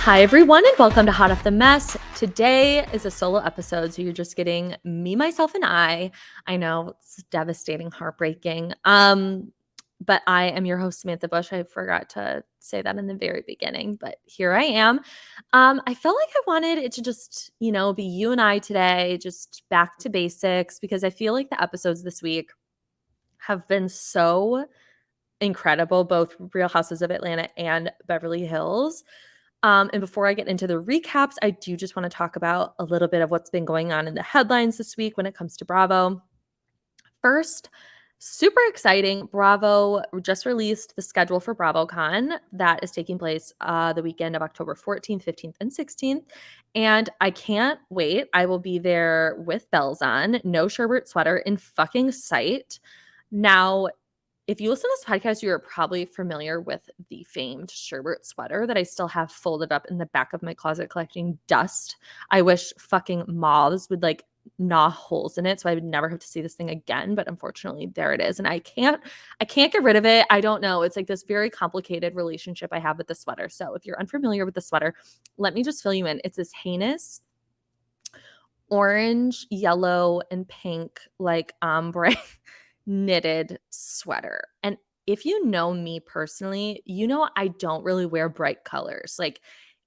Hi, everyone, and welcome to Hot Off the Mess. Today is a solo episode, so you're just getting me, myself, and I. I know it's devastating, heartbreaking. But I am your host, Samantha Bush. I forgot to say that in the very beginning, but here I am. I felt like I wanted it to just, be you and I today, just back to basics, because I feel like the episodes this week have been so incredible, both Real Houses of Atlanta and Beverly Hills. And before I get into the recaps, I do just want to talk about a little bit of what's been going on in the headlines this week when it comes to Bravo. First, super exciting. Bravo just released the schedule for Bravocon that is taking place the weekend of October 14th, 15th, and 16th. And I can't wait. I will be there with bells on, no sherbet sweater in fucking sight. Now, if you listen to this podcast, you are probably familiar with the famed sherbet sweater that I still have folded up in the back of my closet collecting dust. I wish fucking moths would gnaw holes in it so I would never have to see this thing again, but unfortunately there it is and I can't get rid of it. I don't know. It's like this very complicated relationship I have with the sweater. So if you're unfamiliar with the sweater, let me just fill you in. It's this heinous orange, yellow, and pink ombre knitted sweater. And if you know me personally, you know I don't really wear bright colors.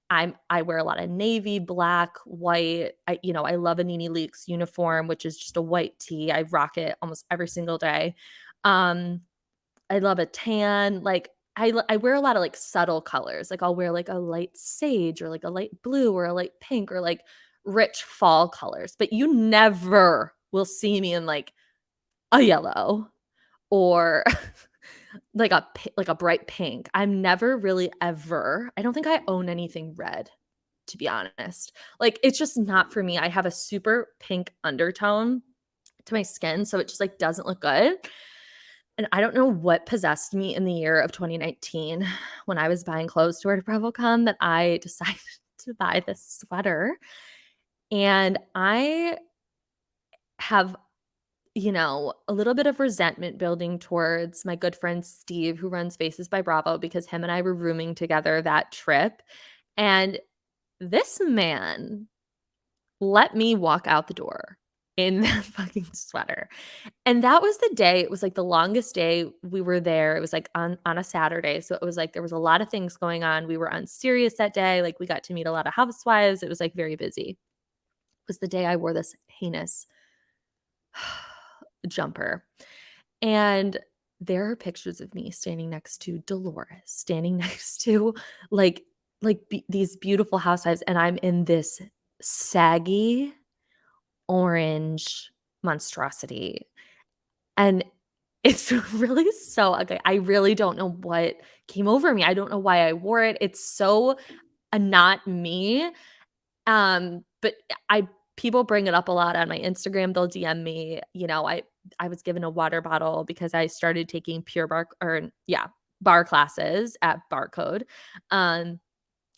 I wear a lot of navy, black, white. I love a Nene Leakes uniform, which is just a white tee. I rock it almost every single day. I love a tan. I wear a lot of subtle colors. I'll wear a light sage or a light blue or a light pink or rich fall colors. But you never will see me in a yellow or a bright pink. I'm never really ever. I don't think I own anything red, to be honest. It's just not for me. I have a super pink undertone to my skin, so it just doesn't look good. And I don't know what possessed me in the year of 2019 when I was buying clothes to wear to Bravocon that I decided to buy this sweater. And I have a little bit of resentment building towards my good friend Steve, who runs Faces by Bravo, because him and I were rooming together that trip. And this man let me walk out the door in that fucking sweater. And that was the day. It was the longest day we were there. It was on a Saturday. So it was there was a lot of things going on. We were on Sirius that day. We got to meet a lot of housewives. It was very busy. It was the day I wore this heinous jumper. And there are pictures of me standing next to Dolores, standing next to these beautiful housewives, and I'm in this saggy orange monstrosity. And it's really so ugly. I really don't know what came over me. I don't know why I wore it. It's so not me. But people bring it up a lot on my Instagram. They'll DM me. I was given a water bottle because I started taking bar classes at Barcode. And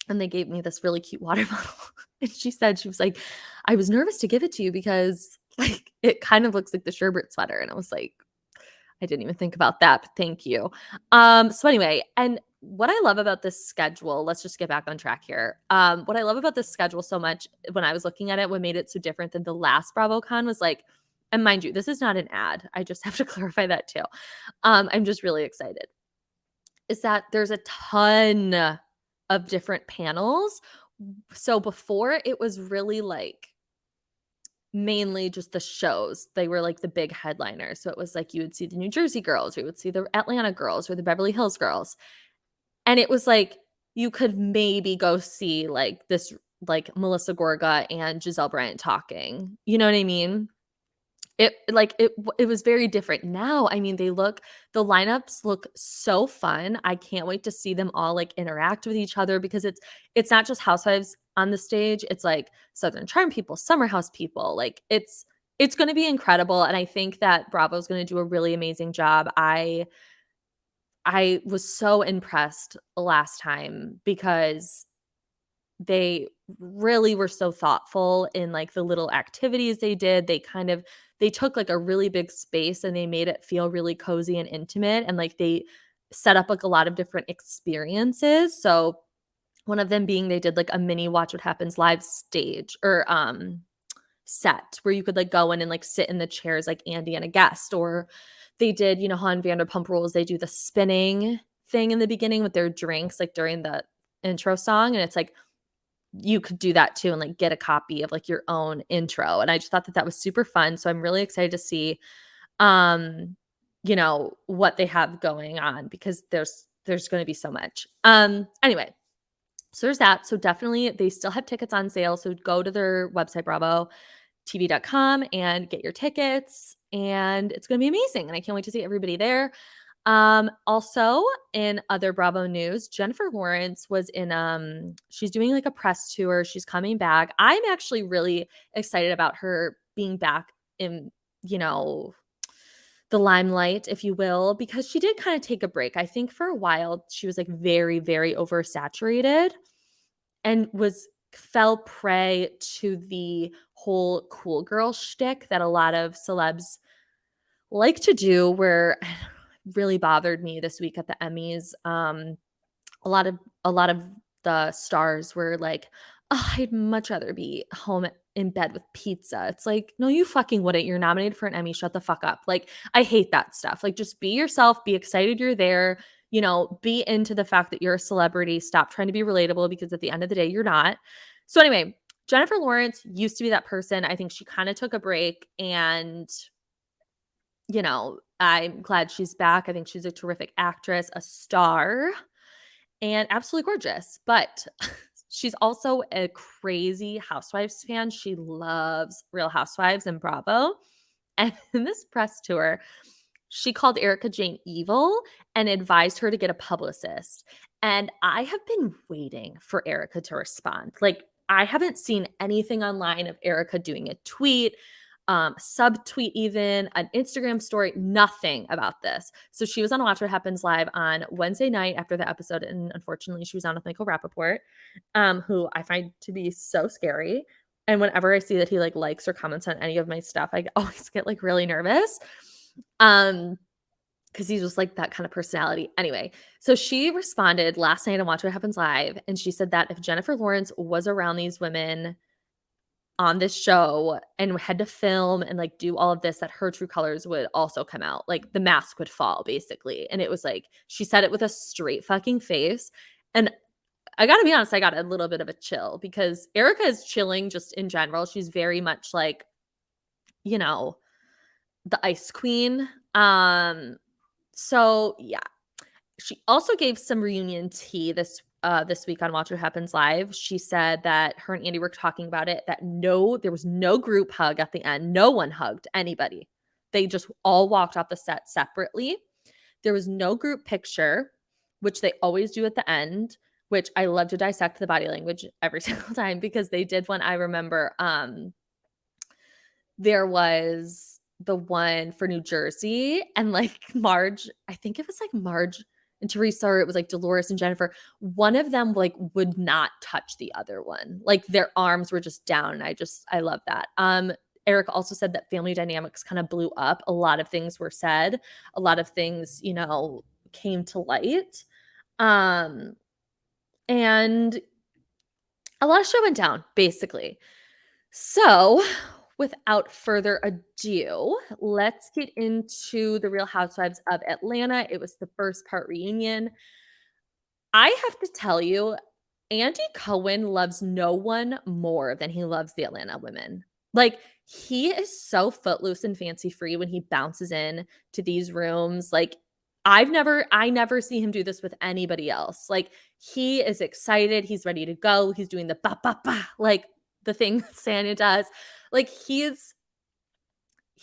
they gave me this really cute water bottle. And she was like, I was nervous to give it to you because it kind of looks like the sherbet sweater. And I was like, I didn't even think about that, but thank you. So anyway, and what I love about this schedule, let's just get back on track here. What I love about this schedule so much when I was looking at it, what made it so different than the last Bravocon was and mind you, this is not an ad. I just have to clarify that too. I'm just really excited. Is that there's a ton of different panels. So before it was really mainly just the shows. They were the big headliners. So it was you would see the New Jersey girls, or you would see the Atlanta girls, or the Beverly Hills girls. And it was you could maybe go see this Melissa Gorga and Giselle Bryant talking. You know what I mean? It was very different. Now, I mean, the lineups look so fun. I can't wait to see them all interact with each other, because it's not just housewives on the stage. It's Southern Charm people, Summer House people. It's going to be incredible. And I think that Bravo is going to do a really amazing job. I was so impressed last time because they really were so thoughtful in the little activities they did. They took a really big space and they made it feel really cozy and intimate, and they set up a lot of different experiences. So One of them being they did like a mini Watch What Happens live stage or set where you could like go in and like sit in the chairs like Andy and a guest. Or they did, you know, how on Vanderpump Rules they do the spinning thing in the beginning with their drinks like during the intro song, and it's like you could do that too and like get a copy of like your own intro. And I just thought that that was super fun. So I'm really excited to see um you know what they have going on, because there's going to be so much. Anyway, so there's that. So definitely they still have tickets on sale. So go to their website, bravotv.com, and get your tickets. And it's going to be amazing. And I can't wait to see everybody there. Also in other Bravo news, Jennifer Lawrence was in, she's doing like a press tour. She's coming back. I'm actually really excited about her being back in, you know, the limelight, if you will, because she did kind of take a break. I think for a while she was like very, very oversaturated and fell prey to the whole cool girl shtick that a lot of celebs like to do, where really bothered me this week at the Emmys. A lot of a lot of the stars were like, "Oh, I'd much rather be home in bed with pizza." It's like, "No, you fucking wouldn't. You're nominated for an Emmy. Shut the fuck up." Like, I hate that stuff. Like, just be yourself, be excited you're there, you know, be into the fact that you're a celebrity. Stop trying to be relatable, because at the end of the day, you're not. So anyway, Jennifer Lawrence used to be that person. I think she kind of took a break, and you know, I'm glad she's back. I think she's a terrific actress, a star, and absolutely gorgeous. But she's also a crazy Housewives fan. She loves Real Housewives and Bravo. And in this press tour, she called Erica Jane evil and advised her to get a publicist. And I have been waiting for Erica to respond. Like, I haven't seen anything online of Erica doing a tweet, subtweet, even an Instagram story, nothing about this. So she was on Watch What Happens Live on Wednesday night after the episode. And unfortunately, she was on with Michael Rappaport, who I find to be so scary. And whenever I see that he like likes or comments on any of my stuff, I always get like really nervous. Because he's just like that kind of personality. Anyway, so she responded last night on Watch What Happens Live, and she said that if Jennifer Lawrence was around these women on this show and had to film and like do all of this, that her true colors would also come out. Like the mask would fall, basically. And it was like, she said it with a straight fucking face. And I gotta be honest, I got a little bit of a chill, because Erica is chilling just in general. She's very much like, you know, the ice queen. So yeah. She also gave some reunion tea this week on Watch What Happens Live. She said that her and Andy were talking about it, that there was no group hug at the end. No one hugged anybody. They just all walked off the set separately. There was no group picture, which they always do at the end, which I love to dissect the body language every single time, because they did one. I remember there was the one for New Jersey, and like Marge, I think it was like Marge and Teresa, or it was like Dolores and Jennifer. One of them like would not touch the other one. Like their arms were just down. And I love that. Eric also said that family dynamics kind of blew up. A lot of things were said. A lot of things, you know, came to light. And a lot of shit went down, basically. So, without further ado, let's get into the Real Housewives of Atlanta. It was the first part reunion. I have to tell you, Andy Cohen loves no one more than he loves the Atlanta women. Like, he is so footloose and fancy free when he bounces in to these rooms. Like, I never see him do this with anybody else. Like, he is excited. He's ready to go. He's doing the ba ba ba, like the thing Sanya does. Like, he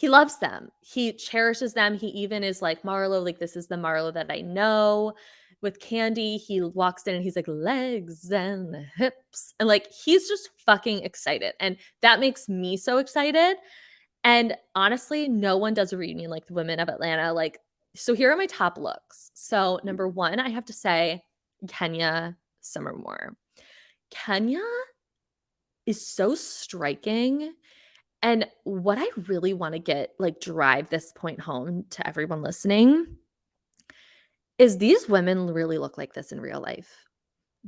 loves them. He cherishes them. He even is like, Marlo, like, this is the Marlo that I know. With Candy, he walks in and he's like, legs and hips. And like, he's just fucking excited. And that makes me so excited. And honestly, no one does a reunion like the women of Atlanta. Like, so here are my top looks. So number one, I have to say Kenya Summermore. Kenya is so striking. And what I really want to drive this point home to everyone listening is these women really look like this in real life.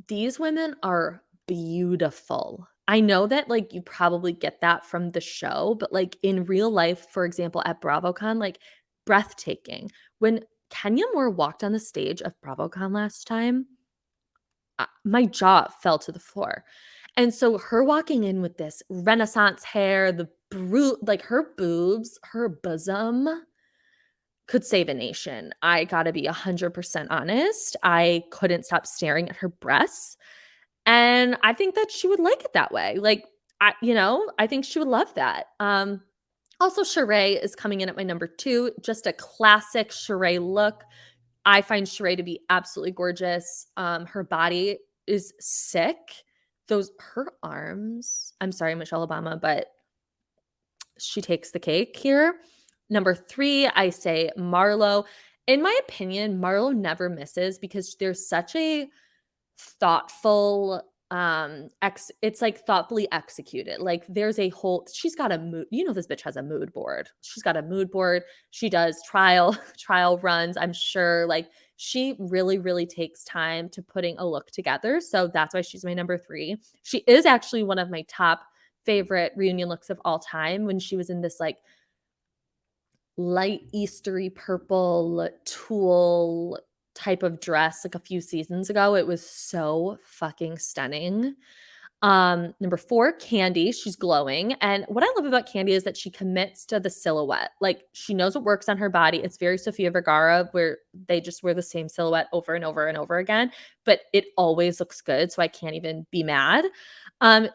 These women are beautiful. I know that, like, you probably get that from the show, but, like, in real life, for example, at Bravocon, like, breathtaking. When Kenya Moore walked on the stage of Bravocon last time, my jaw fell to the floor. And so her walking in with this Renaissance hair, like, her boobs, her bosom could save a nation. I gotta be 100% honest. I couldn't stop staring at her breasts. And I think that she would like it that way. Like, I think she would love that. Also, Sheree is coming in at my number 2, just a classic Sheree look. I find Sheree to be absolutely gorgeous. Her body is sick. Her arms, I'm sorry, Michelle Obama, but she takes the cake here. Number 3, I say Marlo. In my opinion, Marlo never misses because there's such a thoughtful it's like thoughtfully executed. Like, she's got a mood, this bitch has a mood board. She's got a mood board. She does trial runs. I'm sure, like, she really, really takes time to putting a look together. So that's why she's my number 3. She is actually one of my top favorite reunion looks of all time when she was in this, like, light Eastery purple tulle type of dress, like, a few seasons ago. It was so fucking stunning. Number 4, Candy. She's glowing. And what I love about Candy is that she commits to the silhouette. Like, she knows what works on her body. It's very Sofia Vergara, where they just wear the same silhouette over and over and over again, but it always looks good. So I can't even be mad.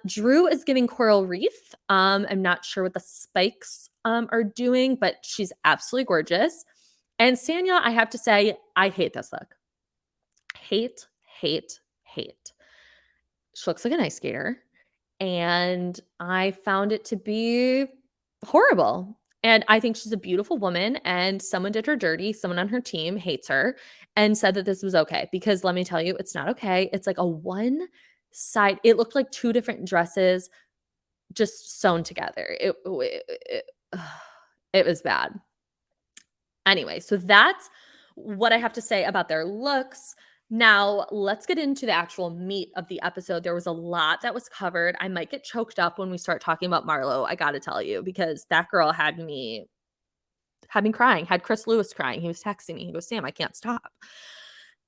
Drew is giving coral reef. I'm not sure what the spikes are doing, but she's absolutely gorgeous. And Sanya, I have to say, I hate this look. Hate, hate, hate. She looks like an ice skater, and I found it to be horrible. And I think she's a beautiful woman, and someone did her dirty. Someone on her team hates her and said that this was okay, because let me tell you, it's not okay. It's like a one side. It looked like 2 different dresses just sewn together. It was bad. Anyway, so that's what I have to say about their looks. Now, let's get into the actual meat of the episode. There was a lot that was covered. I might get choked up when we start talking about Marlo, I got to tell you, because that girl had me crying, had Chris Lewis crying. He was texting me. He goes, "Sam, I can't stop."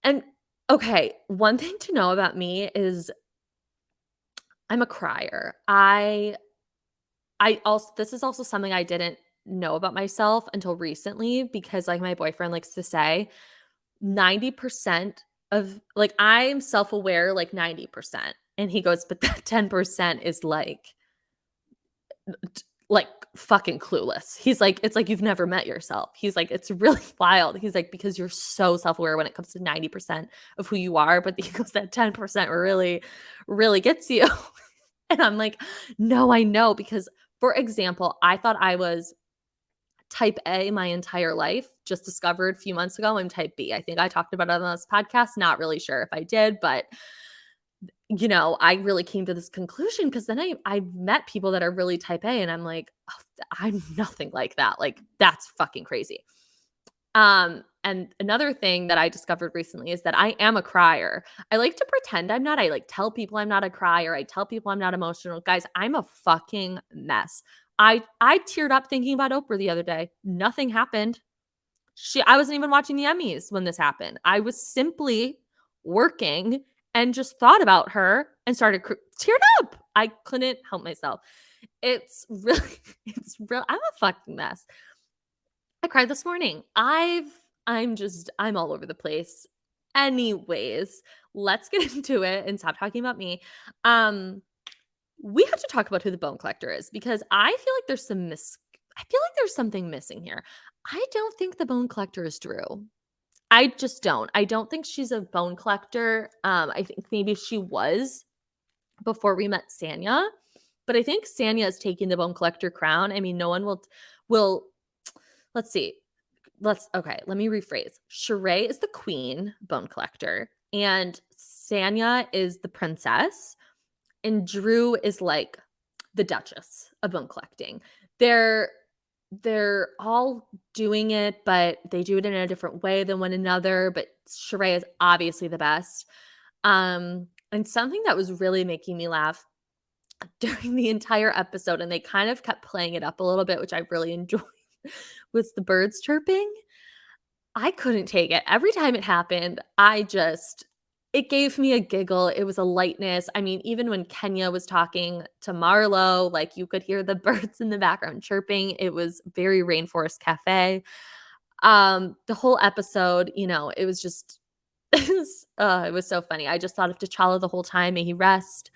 And okay, one thing to know about me is I'm a crier. This is also something I didn't know about myself until recently, because, like, my boyfriend likes to say, 90% of, like, I'm self-aware like 90%. And he goes, "But that 10% is like fucking clueless." He's like, "It's like you've never met yourself." He's like, "It's really wild." He's like, "Because you're so self-aware when it comes to 90% of who you are, but he goes, that 10% really, really gets you." And I'm like, "No, I know." Because, for example, I thought I was type A my entire life. Just discovered a few months ago I'm type B. I think I talked about it on this podcast. Not really sure if I did, but I really came to this conclusion because then I met people that are really type A, and I'm like, "Oh, I'm nothing like that." Like, that's fucking crazy. And another thing that I discovered recently is that I am a crier. I like to pretend I'm not. I like tell people I'm not a crier. I tell people I'm not emotional. Guys, I'm a fucking mess. I teared up thinking about Oprah the other day. Nothing happened. I wasn't even watching the Emmys when this happened. I was simply working and just thought about her and started teared up. I couldn't help myself. It's really, it's real. I'm a fucking mess. I cried this morning. I'm all over the place. Anyways, let's get into it and stop talking about me. We have to talk about who the bone collector is, because I feel like I feel like there's something missing here. I don't think the bone collector is Drew. I just don't. I don't think she's a bone collector. I think maybe she was before we met Sanya, but I think Sanya is taking the bone collector crown. I mean, no one will. Let's see. Let me rephrase. Sheree is the queen bone collector, and Sanya is the princess, and Drew is like the duchess of bone collecting. They're all doing it, but they do it in a different way than one another. But Sheree is obviously the best. And something that was really making me laugh during the entire episode, and they kind of kept playing it up a little bit, which I really enjoyed, was the birds chirping. I couldn't take it. Every time it happened, it gave me a giggle. It was a lightness. I mean, even when Kenya was talking to Marlo, like you could hear the birds in the background chirping. It was very Rainforest Cafe. The whole episode, it was just it was so funny. I just thought of T'Challa the whole time. May he rest.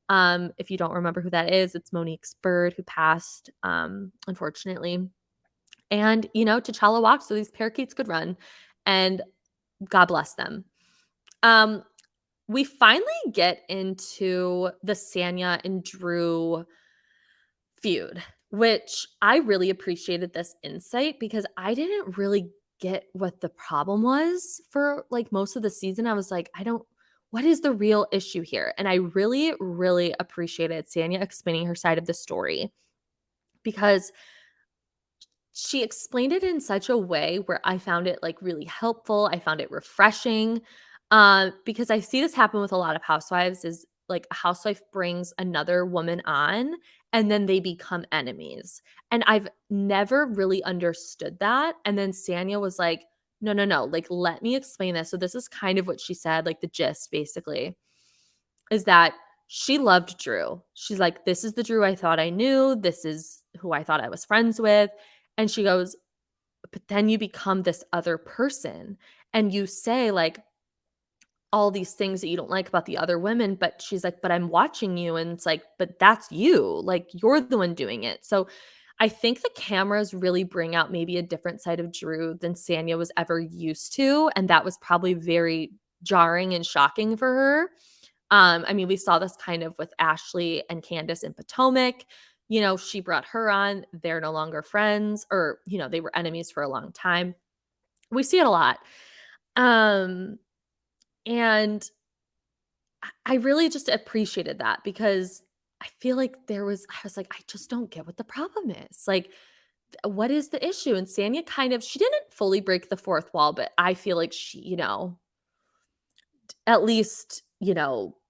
If you don't remember who that is, it's Monique's bird who passed, unfortunately. And, T'Challa walked so these parakeets could run, and God bless them. We finally get into the Sanya and Drew feud, which I really appreciated this insight because I didn't really get what the problem was for like most of the season. I was like, what is the real issue here? And I really, really appreciated Sanya explaining her side of the story because she explained it in such a way where I found it like really helpful. I found it refreshing. Because I see this happen with a lot of housewives is like a housewife brings another woman on and then they become enemies. And I've never really understood that. And then Sanya was like, no, no, no, like let me explain this. So this is kind of what she said, like the gist basically is that she loved Drew. She's like, this is the Drew I thought I knew. This is who I thought I was friends with. And she goes, but then you become this other person and you say like all these things that you don't like about the other women. But she's like, but I'm watching you. And it's like, but that's you. Like you're the one doing it. So I think the cameras really bring out maybe a different side of Drew than Sanya was ever used to. And that was probably very jarring and shocking for her. I mean, we saw this kind of with Ashley and Candace in Potomac. She brought her on. They're no longer friends, or, they were enemies for a long time. We see it a lot. And I really just appreciated that because I feel like I was like, I just don't get what the problem is. Like, what is the issue? And Sanya she didn't fully break the fourth wall, but I feel like she, at least,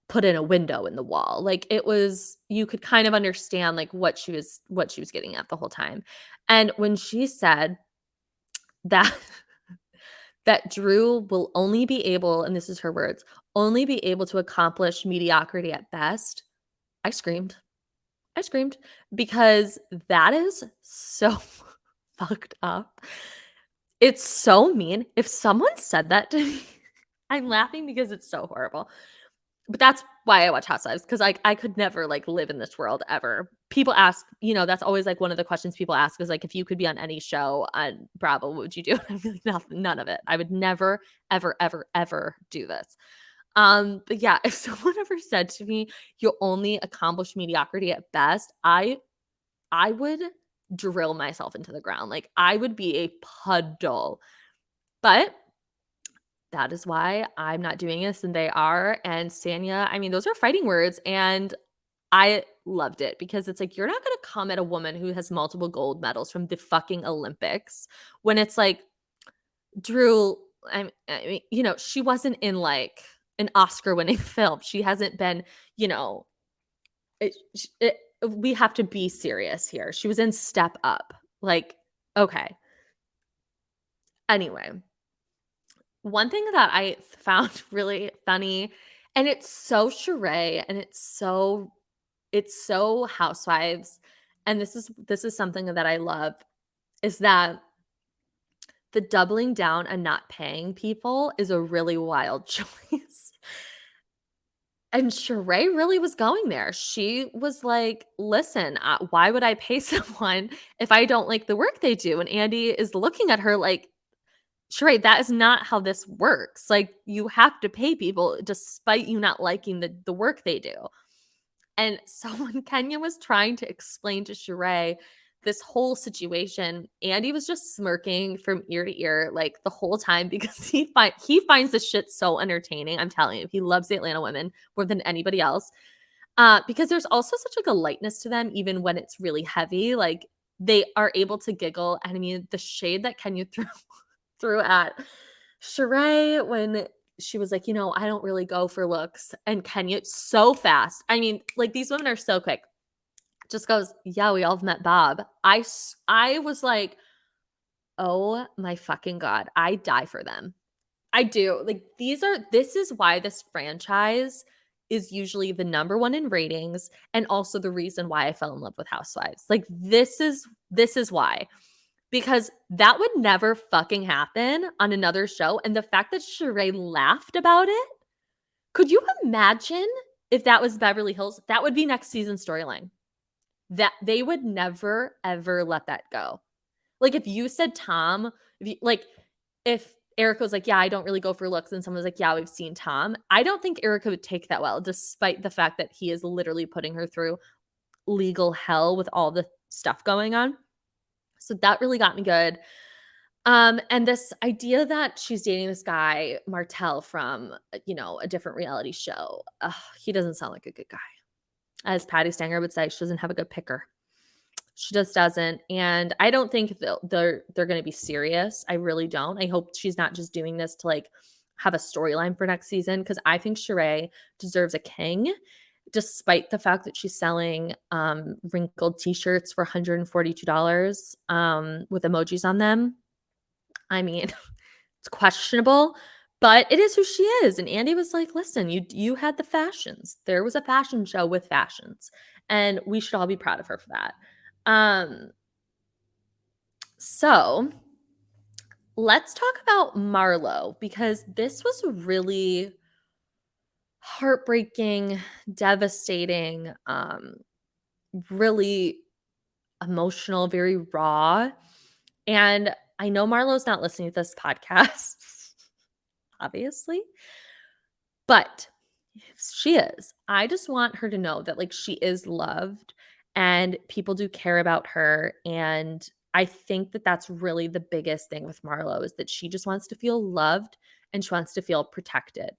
put in a window in the wall. Like you could kind of understand like what she was getting at the whole time. And when she said that that Drew will only be able, and this is her words, only be able to accomplish mediocrity at best, I screamed. I screamed because that is so fucked up. It's so mean. If someone said that to me, I'm laughing because it's so horrible. But that's why I watch Housewives because I could never like live in this world ever. People ask, that's always like one of the questions people ask is like, if you could be on any show on Bravo, what would you do? And I'm like, nothing, none of it. I would never, ever, ever, ever do this. But yeah, if someone ever said to me, you'll only accomplish mediocrity at best, I would drill myself into the ground. Like I would be a puddle. But that is why I'm not doing this and they are. And Sanya, I mean, those are fighting words. And I loved it because it's like, you're not going to come at a woman who has multiple gold medals from the fucking Olympics when it's like, Drew, I mean, she wasn't in like an Oscar winning film. She hasn't been, it, it, we have to be serious here. She was in Step Up. Like, okay. Anyway. One thing that I found really funny, and it's so Sheree, and it's so Housewives, and this is something that I love, is that the doubling down and not paying people is a really wild choice. And Sheree really was going there. She was like, listen, why would I pay someone if I don't like the work they do? And Andy is looking at her like, Sheree, that is not how this works. Like, you have to pay people despite you not liking the work they do. And so when Kenya was trying to explain to Sheree this whole situation, Andy was just smirking from ear to ear like the whole time because he finds this shit so entertaining. I'm telling you, he loves the Atlanta women more than anybody else. Because there's also such like a lightness to them, even when it's really heavy. Like they are able to giggle. And I mean, the shade that Kenya threw at Sheree when she was like, you know, I don't really go for looks. And Kenya, so fast. I mean, like these women are so quick. Just goes, yeah, we all have met Bob. I was like, oh my fucking God, I die for them. I do. Like this is why this franchise is usually the number one in ratings and also the reason why I fell in love with Housewives. Like this is why. Because that would never fucking happen on another show. And the fact that Sheree laughed about it, could you imagine if that was Beverly Hills? That would be next season's storyline. That they would never ever let that go. Like if you said Tom, if Erica was like, yeah, I don't really go for looks, and someone was like, yeah, we've seen Tom, I don't think Erica would take that well, despite the fact that he is literally putting her through legal hell with all the stuff going on. So that really got me good. And this idea that she's dating this guy, Martell, from, a different reality show, he doesn't sound like a good guy. As Patty Stanger would say, she doesn't have a good picker. She just doesn't. And I don't think they're going to be serious. I really don't. I hope she's not just doing this to like have a storyline for next season, because I think Sheree deserves a king, despite the fact that she's selling wrinkled t-shirts for $142 with emojis on them. I mean, it's questionable, but it is who she is. And Andy was like, listen, you had the fashions. There was a fashion show with fashions, and we should all be proud of her for that. So let's talk about Marlo, because this was really heartbreaking, devastating, really emotional, very raw. And I know Marlo's not listening to this podcast, obviously, but if she is, I just want her to know that like she is loved and people do care about her. And I think that that's really the biggest thing with Marlo, is that she just wants to feel loved and she wants to feel protected.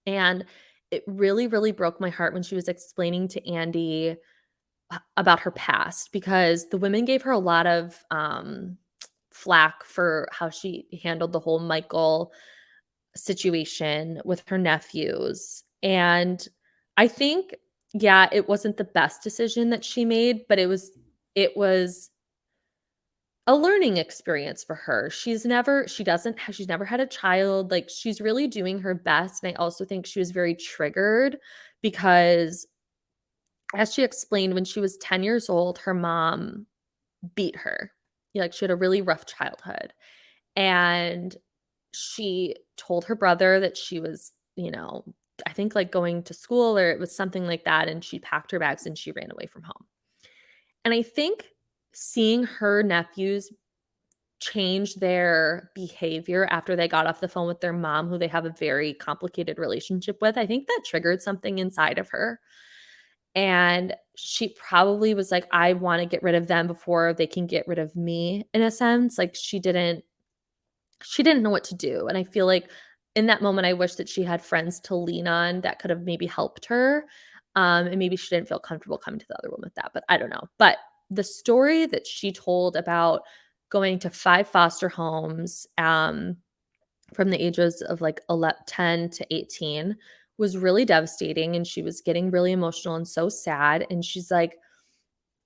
And it really, really broke my heart when she was explaining to Andy about her past, because the women gave her a lot of flack for how she handled the whole Michael situation with her nephews. And I think, yeah, it wasn't the best decision that she made, but it was a learning experience for her. She's never had a child. Like she's really doing her best. And I also think she was very triggered because, as she explained, when she was 10 years old, her mom beat her. Like she had a really rough childhood. And she told her brother that she was, I think like going to school or it was something like that. And she packed her bags and she ran away from home. And I think seeing her nephews change their behavior after they got off the phone with their mom, who they have a very complicated relationship with, I think that triggered something inside of her. And she probably was like, I want to get rid of them before they can get rid of me, in a sense. Like she didn't know what to do. And I feel like in that moment, I wish that she had friends to lean on that could have maybe helped her. And maybe she didn't feel comfortable coming to the other woman with that, but I don't know. But the story that she told about going to 5 foster homes from the ages of like 10 to 18 was really devastating. And she was getting really emotional and so sad. And she's like,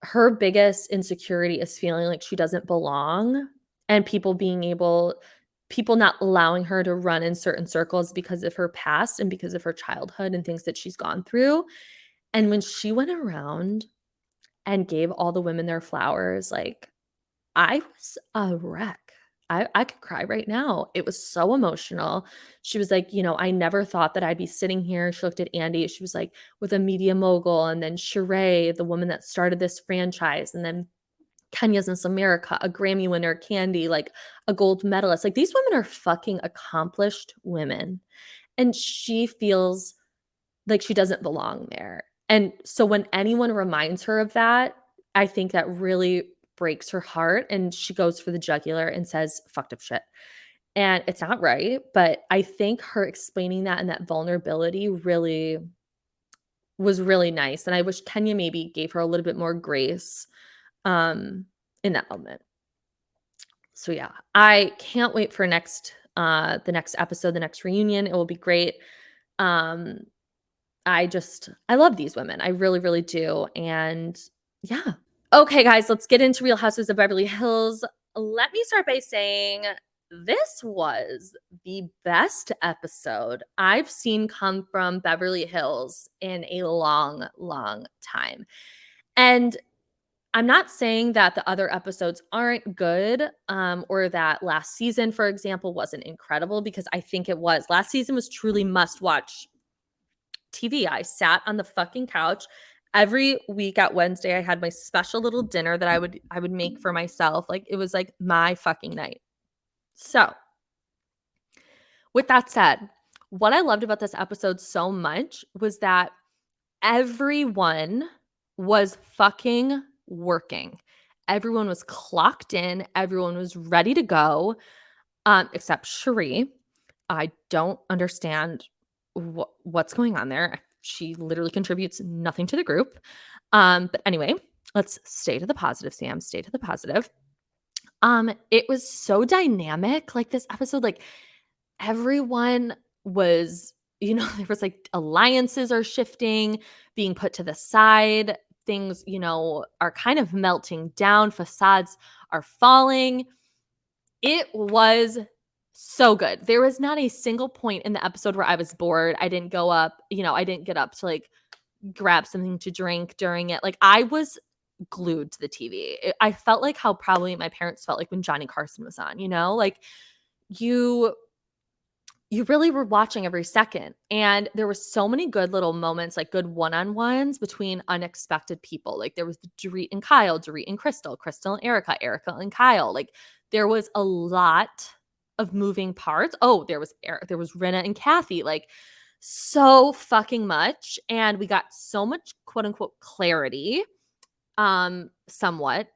her biggest insecurity is feeling like she doesn't belong, and people not allowing her to run in certain circles because of her past and because of her childhood and things that she's gone through. And when she went around and gave all the women their flowers, like I was a wreck. I could cry right now. It was so emotional. She was like, I never thought that I'd be sitting here. She looked at Andy. She was like, with a media mogul, and then Sheree, the woman that started this franchise, and then Kenya's Miss America, a Grammy winner, Candy, like a gold medalist. Like these women are fucking accomplished women. And she feels like she doesn't belong there. And so when anyone reminds her of that, I think that really breaks her heart, and she goes for the jugular and says fucked up shit. And it's not right, but I think her explaining that and that vulnerability really was really nice. And I wish Kenya maybe gave her a little bit more grace in that moment. So yeah, I can't wait for next the next episode, the next reunion. It will be great. Um, I love these women. I really, really do. And yeah. Okay, guys, let's get into Real Housewives of Beverly Hills. Let me start by saying this was the best episode I've seen come from Beverly Hills in a long, long time. And I'm not saying that the other episodes aren't good, or that last season, for example, wasn't incredible, because I think it was. Last season was truly must-watch TV. I sat on the fucking couch every week at Wednesday. I had my special little dinner that I would make for myself. Like, it was like my fucking night. So, with that said, what I loved about this episode so much was that everyone was fucking working. Everyone was clocked in. Everyone was ready to go, except Cherie. I don't understand what's going on there. She literally contributes nothing to the group. But anyway, let's stay to the positive, Sam. Stay to the positive. It was so dynamic. Like, this episode, like, everyone was, there was like alliances are shifting, being put to the side. Things, are kind of melting down. Facades are falling. It was so good. There was not a single point in the episode where I was bored. I didn't go up, I didn't get up to like grab something to drink during it. Like, I was glued to the TV. I felt like how probably my parents felt like when Johnny Carson was on, like you really were watching every second. And there were so many good little moments, like good one-on-ones between unexpected people. Like, there was Dorit and Kyle, Dorit and Crystal, Crystal and Erica, Erica and Kyle. Like, there was a lot of moving parts. Oh, there was Rinna and Kathy. Like, so fucking much. And we got so much quote unquote clarity, somewhat,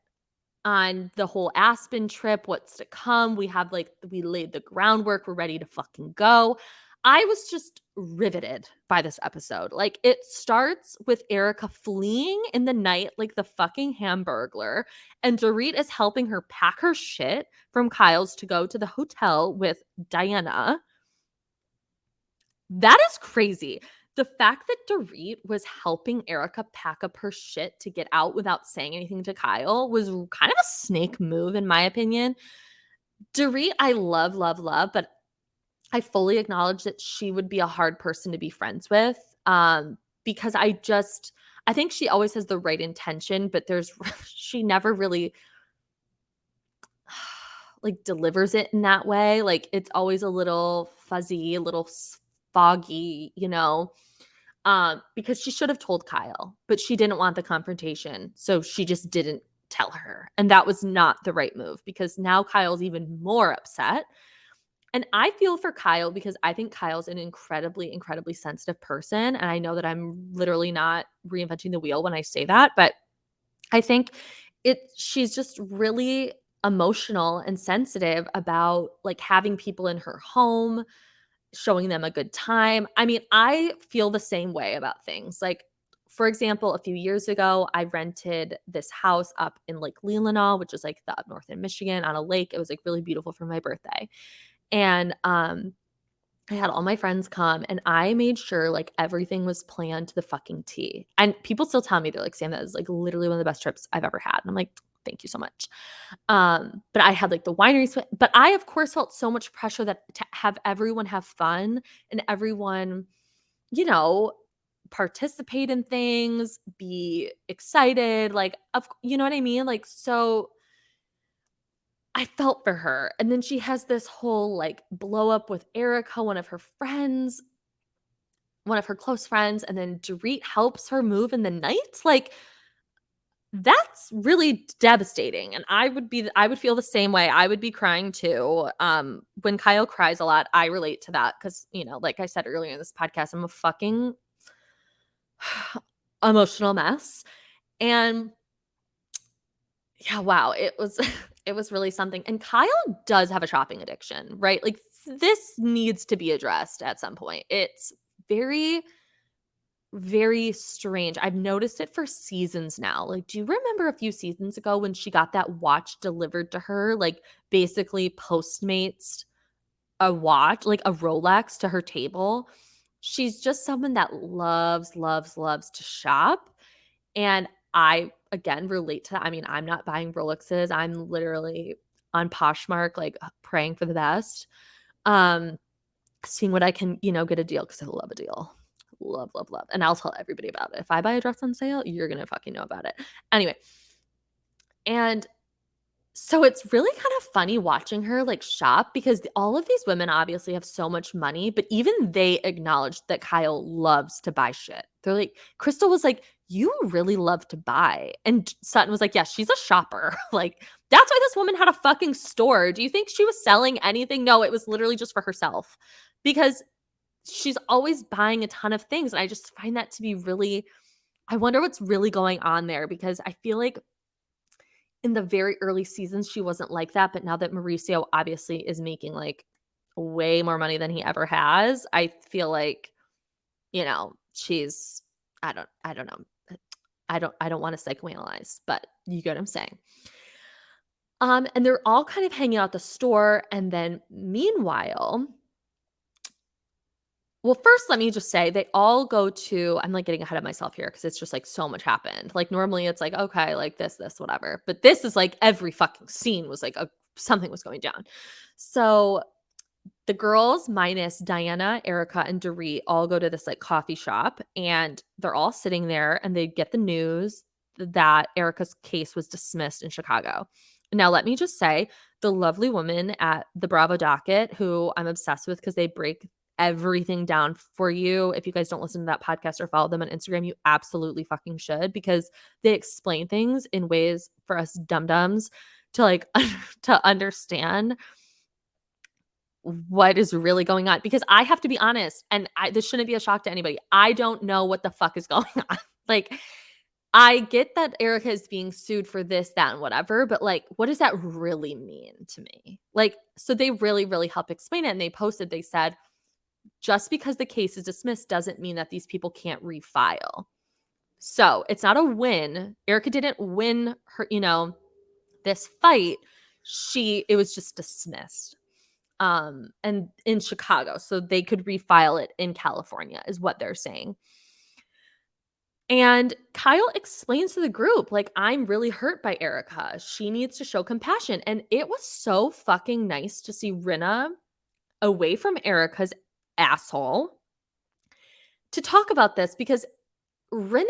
on the whole Aspen trip, what's to come. We laid the groundwork. We're ready to fucking go. I was just riveted by this episode. Like, it starts with Erica fleeing in the night like the fucking Hamburglar, and Dorit is helping her pack her shit from Kyle's to go to the hotel with Diana. That is crazy. The fact that Dorit was helping Erica pack up her shit to get out without saying anything to Kyle was kind of a snake move, in my opinion. Dorit, I love, love, love, but I fully acknowledge that she would be a hard person to be friends with, because I think she always has the right intention, but she never really like delivers it in that way. Like, it's always a little fuzzy, a little foggy, because she should have told Kyle, but she didn't want the confrontation. So she just didn't tell her. And that was not the right move, because now Kyle's even more upset. And I feel for Kyle, because I think Kyle's an incredibly, incredibly sensitive person. And I know that I'm literally not reinventing the wheel when I say that, but I think she's just really emotional and sensitive about like having people in her home, showing them a good time. I mean, I feel the same way about things. Like, for example, a few years ago, I rented this house up in Lake Leelanau, which is like the up north in Michigan, on a lake. It was like really beautiful for my birthday. And I had all my friends come, and I made sure like everything was planned to the fucking T. And people still tell me, they're like, Sam, that is like literally one of the best trips I've ever had. And I'm like, thank you so much. But I had like the wineries, but I of course felt so much pressure that to have everyone have fun and everyone, participate in things, be excited, like, you know what I mean? Like, so I felt for her. And then she has this whole like blow up with Erica, one of her close friends, and then Dorit helps her move in the night. Like, that's really devastating. And I would feel the same way. I would be crying too. When Kyle cries a lot, I relate to that because, like I said earlier in this podcast, I'm a fucking emotional mess. And yeah, wow, it was it was really something. And Kyle does have a shopping addiction, right? Like, this needs to be addressed at some point. It's very, very strange. I've noticed it for seasons now. Like, do you remember a few seasons ago when she got that watch delivered to her, like basically Postmates a watch, like a Rolex to her table. She's just someone that loves, loves, loves to shop. And I, again, relate to that. I mean, I'm not buying Rolexes. I'm literally on Poshmark, like praying for the best. Um, Seeing what I can, get a deal because I love a deal. Love, love, love. And I'll tell everybody about it. If I buy a dress on sale, you're going to fucking know about it. Anyway. And so it's really kind of funny watching her like shop because all of these women obviously have so much money, but even they acknowledge that Kyle loves to buy shit. They're like, Crystal was like, you really love to buy. And Sutton was like, yeah, she's a shopper. Like, that's why this woman had a fucking store. Do you think she was selling anything? No, it was literally just for herself because she's always buying a ton of things. And I just find that to be really, I wonder what's really going on there because I feel like in the very early seasons, she wasn't like that, but now that Mauricio obviously is making, like, way more money than he ever has, I feel like, she's I don't know. I don't wanna psychoanalyze, but you get what I'm saying. And they're all kind of hanging out at the store, and then meanwhile well, first, let me just say they all go to I'm, like, getting ahead of myself here because it's just, like, so much happened. Like, normally, it's like, okay, like, this, whatever. But this is, like, every fucking scene was, like, something was going down. So, the girls minus Diana, Erica, and Dorit all go to this, like, coffee shop, and they're all sitting there, and they get the news that Erica's case was dismissed in Chicago. Now, let me just say, the lovely woman at the Bravo docket, who I'm obsessed with because they break everything down for you. If you guys don't listen to that podcast or follow them on Instagram, you absolutely fucking should because they explain things in ways for us dum-dums to like to understand what is really going on. Because I have to be honest, and this shouldn't be a shock to anybody. I don't know what the fuck is going on. Like, I get that Erica is being sued for this, that, and whatever, but like, what does that really mean to me? Like, so they really, really help explain it. And they said, just because the case is dismissed doesn't mean that these people can't refile. So it's not a win. Erica didn't win her, this fight. It was just dismissed. And in Chicago. So they could refile it in California, is what they're saying. And Kyle explains to the group, like, I'm really hurt by Erica. She needs to show compassion. And it was so fucking nice to see Rinna away from Erica's asshole to talk about this because Rinna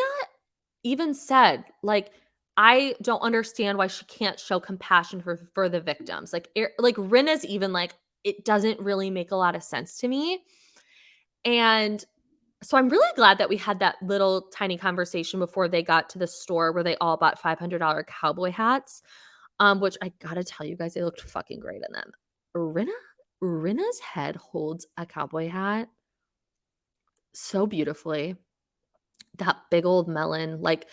even said, like, I don't understand why she can't show compassion for the victims. Like Rinna's even like, it doesn't really make a lot of sense to me. And so I'm really glad that we had that little tiny conversation before they got to the store where they all bought $500 cowboy hats, which I gotta tell you guys, they looked fucking great in them. Rinna's head holds a cowboy hat so beautifully. That big old melon, like,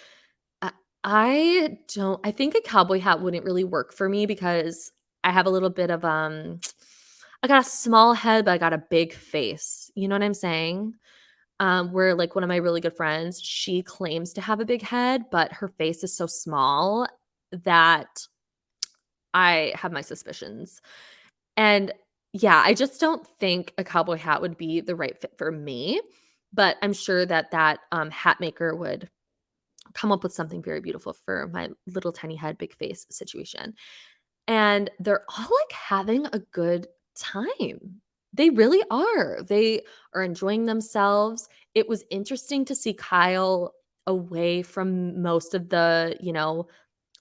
I think a cowboy hat wouldn't really work for me because I have a little bit of, I got a small head, but I got a big face. You know what I'm saying? Where like one of my really good friends, she claims to have a big head, but her face is so small that I have my suspicions. And yeah, I just don't think a cowboy hat would be the right fit for me. But I'm sure that hat maker would come up with something very beautiful for my little tiny head, big face situation. And they're all like having a good time. They really are. They are enjoying themselves. It was interesting to see Kyle away from most of the,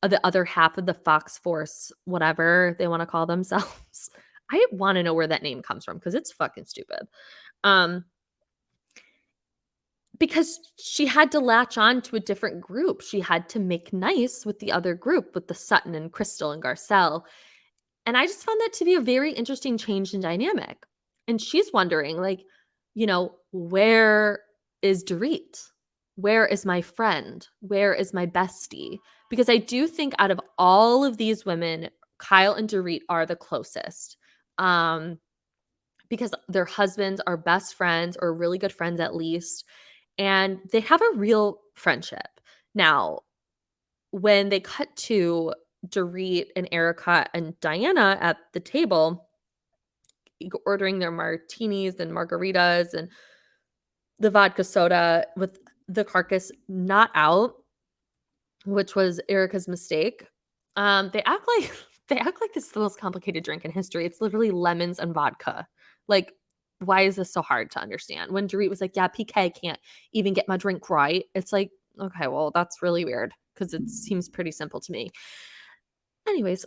of the other half of the Fox Force, whatever they want to call themselves. I want to know where that name comes from because it's fucking stupid. Um, because she had to latch on to a different group. She had to make nice with the other group, with the Sutton and Crystal and Garcelle. And I just found that to be a very interesting change in dynamic. And she's wondering, like, where is Dorit? Where is my friend? Where is my bestie? Because I do think out of all of these women, Kyle and Dorit are the closest. Because their husbands are best friends or really good friends at least. And they have a real friendship. Now, when they cut to Dorit and Erica and Diana at the table, ordering their martinis and margaritas and the vodka soda with the carcass not out, which was Erica's mistake. They act like they act like this is the most complicated drink in history. It's literally lemons and vodka. Like, why is this so hard to understand? When Dorit was like, "Yeah, PK can't even get my drink right," it's like, okay, well, that's really weird because it seems pretty simple to me. Anyways,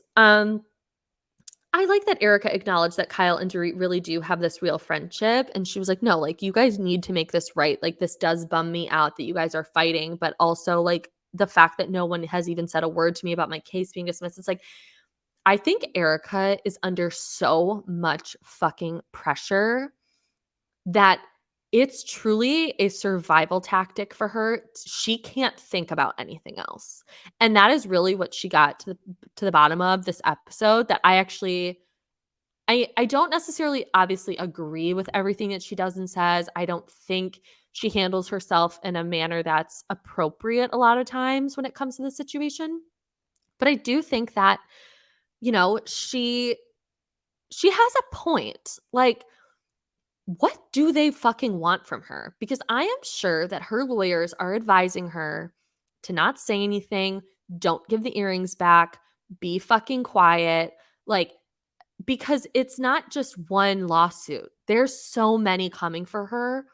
I like that Erica acknowledged that Kyle and Dorit really do have this real friendship. And she was like, no, like, you guys need to make this right. Like, this does bum me out that you guys are fighting, but also, like, the fact that no one has even said a word to me about my case being dismissed. It's like, I think Erica is under so much fucking pressure that it's truly a survival tactic for her. She can't think about anything else. And that is really what she got to the bottom of this episode, that I don't necessarily obviously agree with everything that she does and says. I don't think she handles herself in a manner that's appropriate a lot of times when it comes to the situation. But I do think that, she has a point. Like, what do they fucking want from her? Because I am sure that her lawyers are advising her to not say anything, don't give the earrings back, be fucking quiet. Like, because it's not just one lawsuit. There's so many coming for her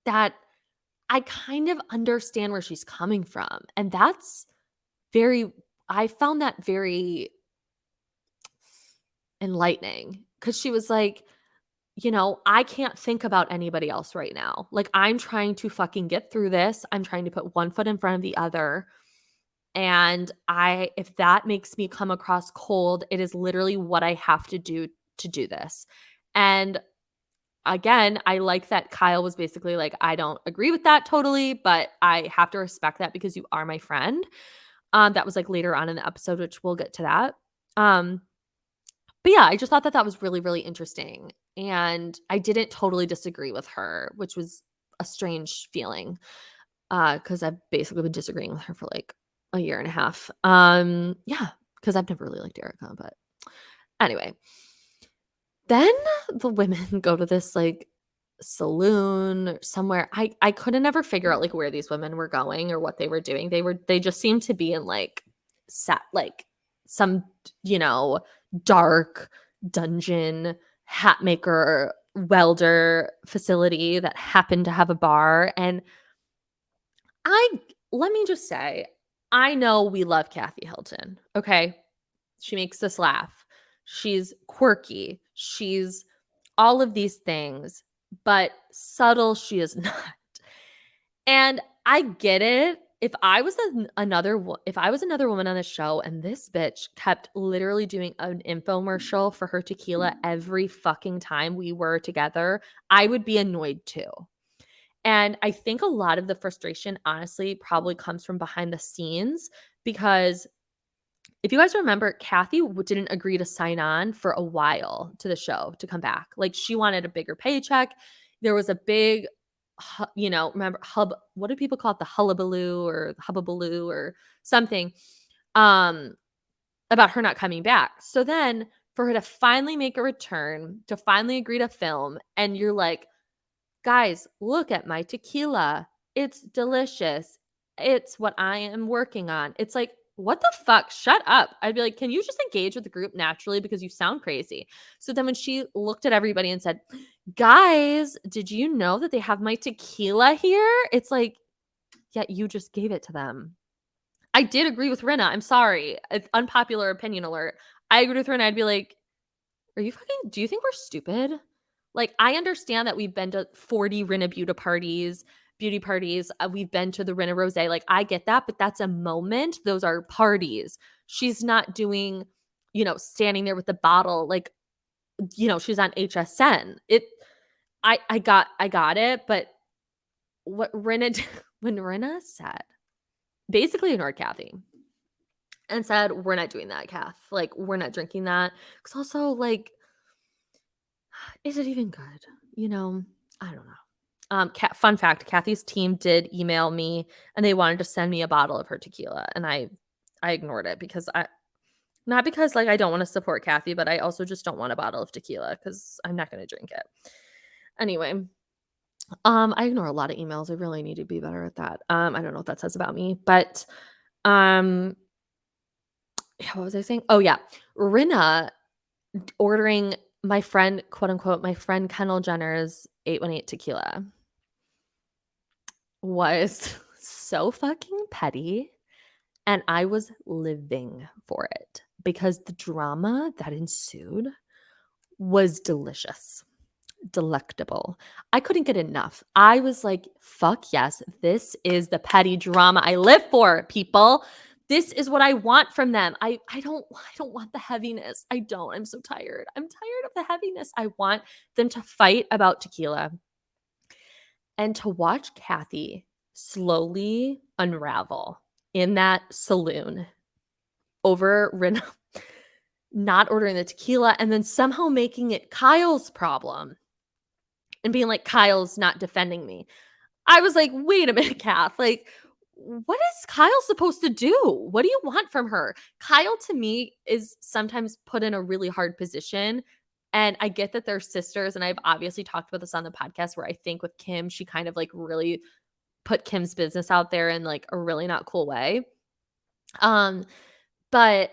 that I kind of understand where she's coming from. And I found that very enlightening, because she was like, I can't think about anybody else right now. Like, I'm trying to fucking get through this. I'm trying to put one foot in front of the other. And if that makes me come across cold, it is literally what I have to do this. And again, I like that Kyle was basically like, I don't agree with that totally, but I have to respect that because you are my friend. That was like later on in the episode, which we'll get to that. But yeah, I just thought that that was really, really interesting. And I didn't totally disagree with her, which was a strange feeling, because I've basically been disagreeing with her for like a year and a half. Yeah, because I've never really liked Erica. But anyway, then the women go to this like saloon or somewhere. I couldn't ever figure out like where these women were going or what they were doing. They just seemed to be in like some, dark dungeon hat maker welder facility that happened to have a bar. And let me just say, I know we love Kathy Hilton. Okay. She makes us laugh. She's quirky. She's all of these things, but subtle she is not. And I get it. If I was another woman on the show and this bitch kept literally doing an infomercial for her tequila every fucking time we were together, I would be annoyed too. And I think a lot of the frustration, honestly, probably comes from behind the scenes, because if you guys remember, Kathy didn't agree to sign on for a while to the show to come back. Like, she wanted a bigger paycheck. There was a big, remember what do people call it? The hullabaloo or the hubbabaloo or something, about her not coming back. So then for her to finally make a return, to finally agree to film, and you're like, guys, look at my tequila. It's delicious. It's what I am working on. It's like, what the fuck? Shut up. I'd be like, can you just engage with the group naturally, because you sound crazy? So then when she looked at everybody and said, guys, did you know that they have my tequila here? It's like, yeah, you just gave it to them. I did agree with Rinna. I'm sorry. It's unpopular opinion alert. I agreed with Rinna. I'd be like, do you think we're stupid? Like, I understand that we've been to 40 Rinna beauty parties. We've been to the Rinna Rosé. Like, I get that, but that's a moment. Those are parties. She's not doing, standing there with the bottle. Like, she's on HSN. I got it. But what Rinna, when Rinna said, basically ignored Kathy and said, we're not doing that, Kath. Like, we're not drinking that. Because also, like, is it even good? I don't know. Fun fact, Kathy's team did email me and they wanted to send me a bottle of her tequila, and I ignored it because Not because, like, I don't wanna support Kathy, but I also just don't want a bottle of tequila because I'm not gonna drink it. Anyway, I ignore a lot of emails. I really need to be better at that. I don't know what that says about me, but, um, yeah, what was I saying? Oh, yeah. Rinna ordering my friend, quote, unquote, "my friend Kendall Jenner's 818 tequila" was so fucking petty, and I was living for it because the drama that ensued was delicious. Delectable. I couldn't get enough. I was like, "Fuck yes, this is the petty drama I live for, people. This is what I want from them. I don't want the heaviness. I don't. I'm so tired. I'm tired of the heaviness. I want them to fight about tequila and to watch Kathy slowly unravel in that saloon over Rinna not ordering the tequila and then somehow making it Kyle's problem and being like, Kyle's not defending me. I was like, wait a minute, Kath. Like, what is Kyle supposed to do? What do you want from her? Kyle, to me, is sometimes put in a really hard position. And I get that they're sisters. And I've obviously talked about this on the podcast where I think with Kim, she kind of like really put Kim's business out there in like a really not cool way. But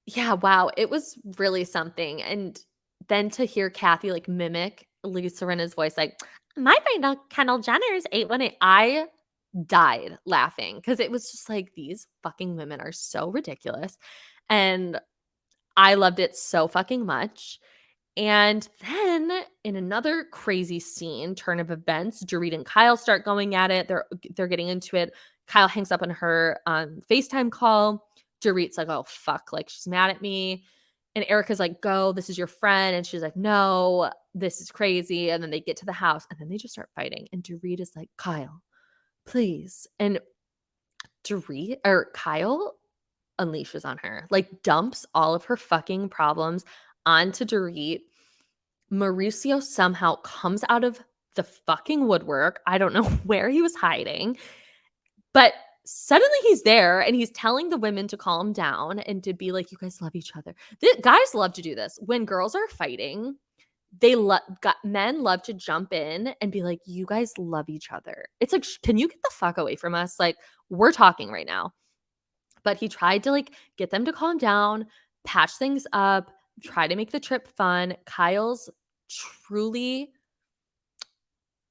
yeah, wow, it was really something, and then to hear Kathy, like, mimic Lisa Rinna's voice, like, "My friend, Kendall Jenner's 818" I died laughing because it was just like, these fucking women are so ridiculous, and I loved it so fucking much, and then in another crazy scene, turn of events, Dorit and Kyle start going at it. They're getting into it. Kyle hangs up on her FaceTime call. Dorit's like, "Oh fuck," like she's mad at me. And Erica's like, "Go, this is your friend." And she's like, "No, this is crazy." And then they get to the house and then they just start fighting. And Dorit is like, "Kyle, please." And Kyle unleashes on her, like dumps all of her fucking problems onto Dorit. Mauricio somehow comes out of the fucking woodwork. I don't know where he was hiding, but suddenly he's there and he's telling the women to calm down and to be like, you guys love each other. Guys love to do this. When girls are fighting, men love to jump in and be like, you guys love each other. It's like, can you get the fuck away from us? Like, we're talking right now. But he tried to like get them to calm down, patch things up, try to make the trip fun. Kyle's truly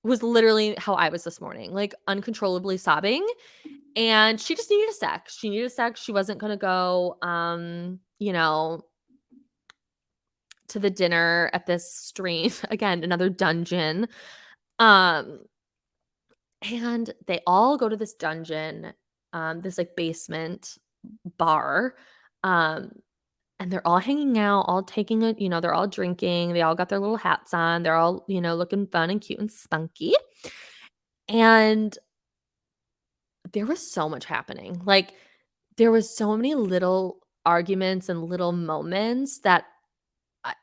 was literally how I was this morning, like uncontrollably sobbing. And she just needed a sec. She needed a sec. She wasn't gonna go to the dinner at this street. Again, another dungeon. Um, and they all go to this dungeon, this like basement bar. Um, and they're all hanging out, all taking it, they're all drinking. They all got their little hats on. They're all, looking fun and cute and spunky. And there was so much happening. Like, there was so many little arguments and little moments that I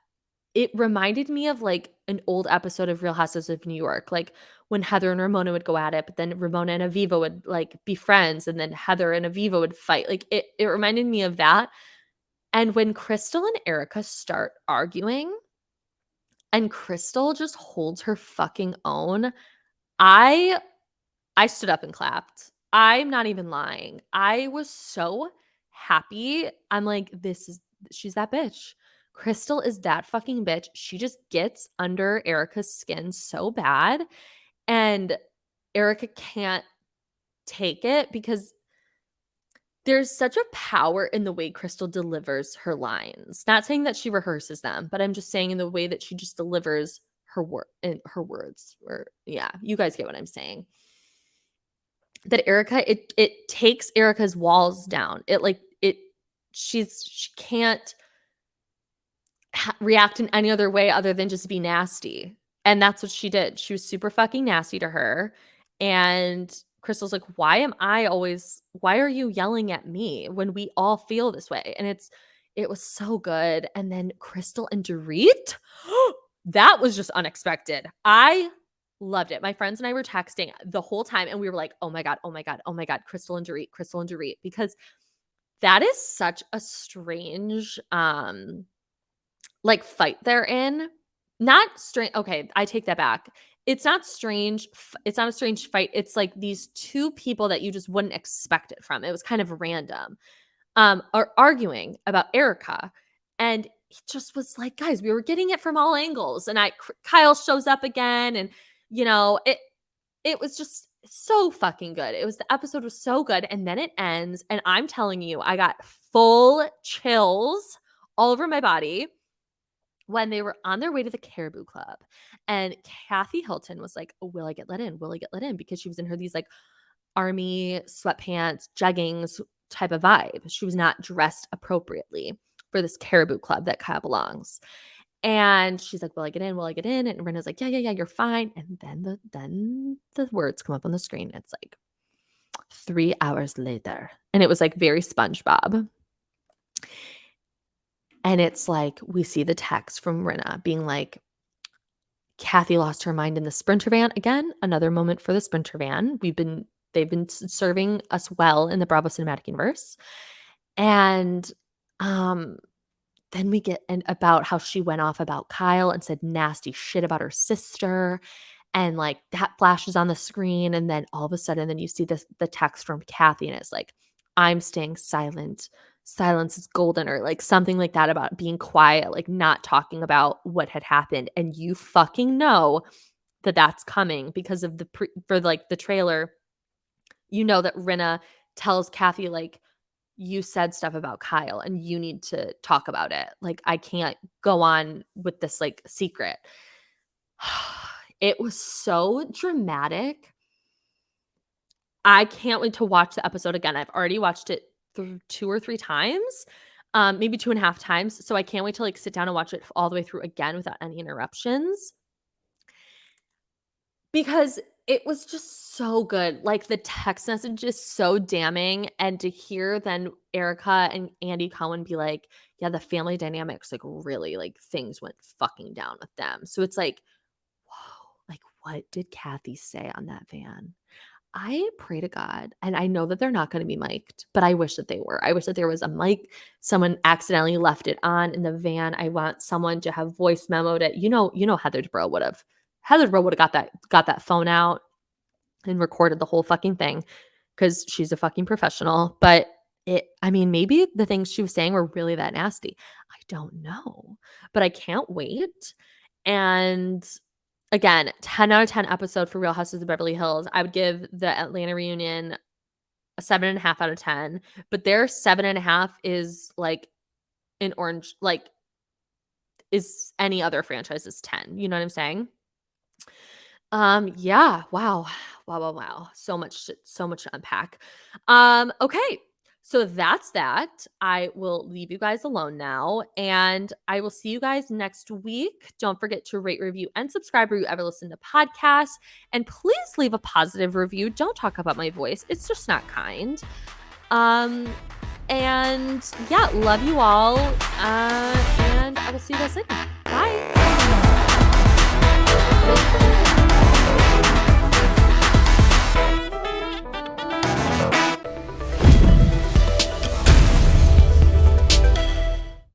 it reminded me of, like, an old episode of Real Housewives of New York, like, when Heather and Ramona would go at it, but then Ramona and Aviva would, like, be friends, and then Heather and Aviva would fight. Like, it reminded me of that. And when Crystal and Erica start arguing and Crystal just holds her fucking own, I I stood up and clapped. I'm not even lying. I was so happy. I'm like, she's that bitch. Crystal is that fucking bitch. She just gets under Erica's skin so bad. And Erica can't take it because there's such a power in the way Crystal delivers her lines. Not saying that she rehearses them, but I'm just saying in the way that she just delivers her words. Or yeah, you guys get what I'm saying. That Erica, it takes Erica's walls down. She can't react in any other way other than just be nasty. And that's what she did. She was super fucking nasty to her. And Crystal's like, why are you yelling at me when we all feel this way? And it was so good. And then Crystal and Dorit, that was just unexpected. I loved it. My friends and I were texting the whole time and we were like, oh my God, oh my God, oh my God, Crystal and Dorit, because That is such a strange, like, fight they're in. Not strange. Okay, I take that back. It's not strange. It's not a strange fight. It's like these two people that you just wouldn't expect it from. It was kind of random. Are arguing about Erica, and he just was like, guys, we were getting it from all angles. And Kyle shows up again, and it was just so fucking good. The episode was so good, and then it ends, and I'm telling you, I got full chills all over my body when they were on their way to the Caribou Club. And Kathy Hilton was like, will I get let in? Will I get let in? Because she was in her these like army sweatpants, jeggings type of vibe. She was not dressed appropriately for this Caribou Club that Kyle belongs. And she's like, will I get in? Will I get in? And Rena's like, yeah, you're fine. And then the words come up on the screen. It's like 3 hours later. And it was like very SpongeBob. And it's like, we see the text from Rena being like, Kathy lost her mind in the Sprinter van. Again, another moment for the Sprinter van. They've been serving us well in the Bravo cinematic universe. And then we get about how she went off about Kyle and said nasty shit about her sister. And like that flashes on the screen. And then all of a sudden, then you see the text from Kathy, and it's like, I'm staying silent. Silence is golden, or like something like that about being quiet, like not talking about what had happened. And you fucking know that that's coming because of for the trailer. You know that Rinna tells Kathy, like, you said stuff about Kyle and you need to talk about it. Like, I can't go on with this like secret. It was so dramatic. I can't wait to watch the episode again. I've already watched it 2 or 3 times, maybe 2.5 times. So I can't wait to like sit down and watch it all the way through again without any interruptions. Because it was just so good. Like the text message is so damning. And to hear then Erica and Andy Cohen be like, yeah, the family dynamics, like really like things went fucking down with them. So it's like, whoa, like what did Kathy say on that van? I pray to God, and I know that they're not going to be mic'd, but I wish that they were. I wish that there was a mic. Someone accidentally left it on in the van. I want someone to have voice memoed it. You know, Heather Dubrow would have. Heather Dubrow would have got that phone out and recorded the whole fucking thing because she's a fucking professional. But maybe the things she was saying were really that nasty. I don't know, but I can't wait. And again, 10 out of 10 episode for Real Housewives of Beverly Hills. I would give the Atlanta reunion a 7.5 out of 10, but their 7.5 is like an orange, like is any other franchise's 10. You know what I'm saying? Yeah. Wow. So much to unpack. Okay. So that's that. I will leave you guys alone now, and I will see you guys next week. Don't forget to rate, review, and subscribe where you ever listen to podcasts. And please leave a positive review. Don't talk about my voice. It's just not kind. And yeah, love you all. And I will see you guys later. Bye.